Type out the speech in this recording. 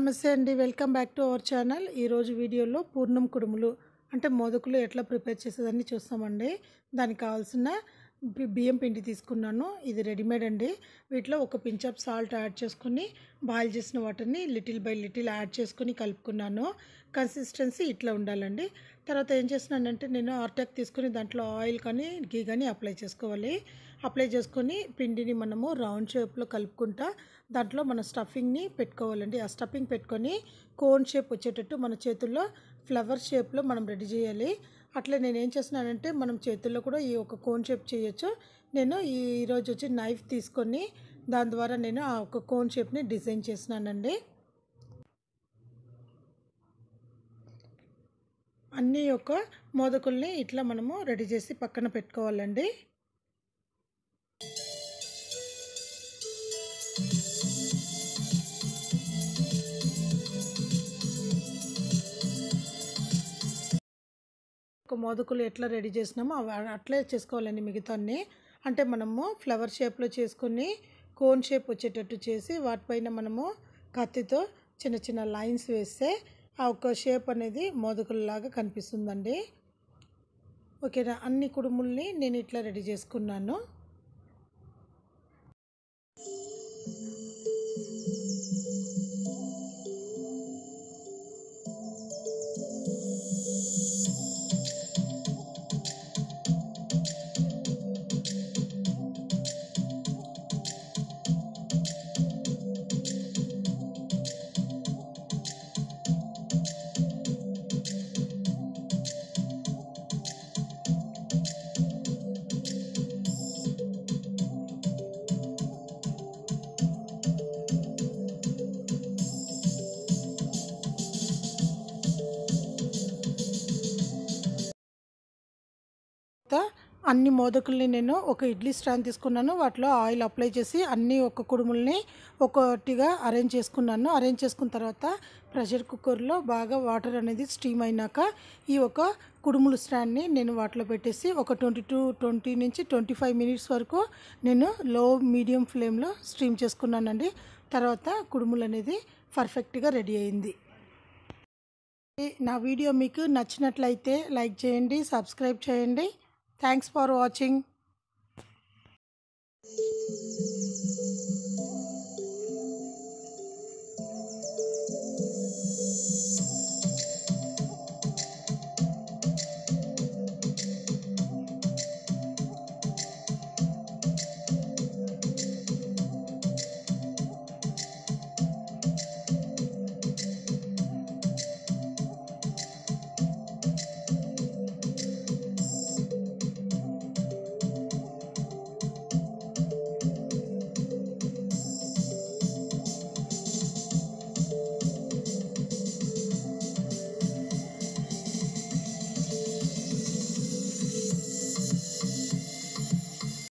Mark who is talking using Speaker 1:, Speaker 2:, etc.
Speaker 1: నమస్తే అండి, welcome back to our channel. ఈరోజు వీడియోలో పూర్ణం కుడుములు అంటే మోదకులు ఎట్లా ప్రిపేర్ చేసేదాన్ని చూస్తామండి. దానికి కావాల్సిన బియ్యం పిండి తీసుకున్నాను. ఇది రెడీమేడ్ అండి. వీటిలో ఒక పించ్ ఆఫ్ సాల్ట్ యాడ్ చేసుకుని బాయిల్ చేసిన వాటర్ని లిటిల్ బై లిటిల్ యాడ్ చేసుకుని కలుపుకున్నాను. కన్సిస్టెన్సీ ఇట్లా ఉండాలండి. తర్వాత ఏం చేస్తున్నానంటే నేను ఆర్టాక్ తీసుకుని దాంట్లో ఆయిల్ కానీ గీ కానీ అప్లై చేసుకోవాలి. అప్లై చేసుకొని పిండిని మనము రౌండ్ షేప్లో కలుపుకుంటా దాంట్లో మన స్టఫింగ్ని పెట్టుకోవాలండి. ఆ స్టఫింగ్ పెట్టుకొని కోన్ షేప్ వచ్చేటట్టు మన చేతుల్లో ఫ్లవర్ షేప్లో మనం రెడీ చేయాలి. అట్లా నేను ఏం చేస్తున్నానంటే మనం చేతుల్లో కూడా ఈ ఒక కోన్ షేప్ చేయొచ్చు. నేను ఈరోజు వచ్చి నైఫ్ తీసుకొని దాని ద్వారా నేను ఆ ఒక కోన్ షేప్ని డిజైన్ చేసినానండి. అన్నీ ఒక మోదకుల్ని ఇట్లా మనము రెడీ చేసి పక్కన పెట్టుకోవాలండి. ఒక మోదకులు ఎట్లా రెడీ చేసినామో అట్లే చేసుకోవాలండి మిగతాన్ని. అంటే మనము ఫ్లవర్ షేప్లో చేసుకొని కోన్ షేప్ వచ్చేటట్టు చేసి వాటిపైన మనము కత్తితో చిన్న చిన్న లైన్స్ వేస్తే ఆ ఒక షేప్ అనేది మోదకుల్లాగా కనిపిస్తుందండి. ఓకేనా, అన్ని కుడుముల్ని నేను ఇట్లా రెడీ చేసుకున్నాను. అన్ని మోదకుల్ని నేను ఒక ఇడ్లీ స్టాండ్ తీసుకున్నాను. వాటిలో ఆయిల్ అప్లై చేసి అన్ని ఒక కుడుముల్ని ఒక్కొక్కటిగా అరేంజ్ చేసుకున్నాను. అరేంజ్ చేసుకున్న తర్వాత ప్రెషర్ కుక్కర్లో బాగా వాటర్ అనేది స్టీమ్ అయినాక ఈ ఒక కుడుములు స్టాండ్ని నేను వాటిలో పెట్టేసి ఒక 20 నుంచి 25 మినిట్స్ వరకు నేను లో మీడియం ఫ్లేమ్లో స్టీమ్ చేసుకున్నానండి. తర్వాత కుడుములు అనేది పర్ఫెక్ట్గా రెడీ అయింది. నా వీడియో మీకు నచ్చినట్లయితే లైక్ చేయండి, సబ్స్క్రైబ్ చేయండి. Thanks for watching.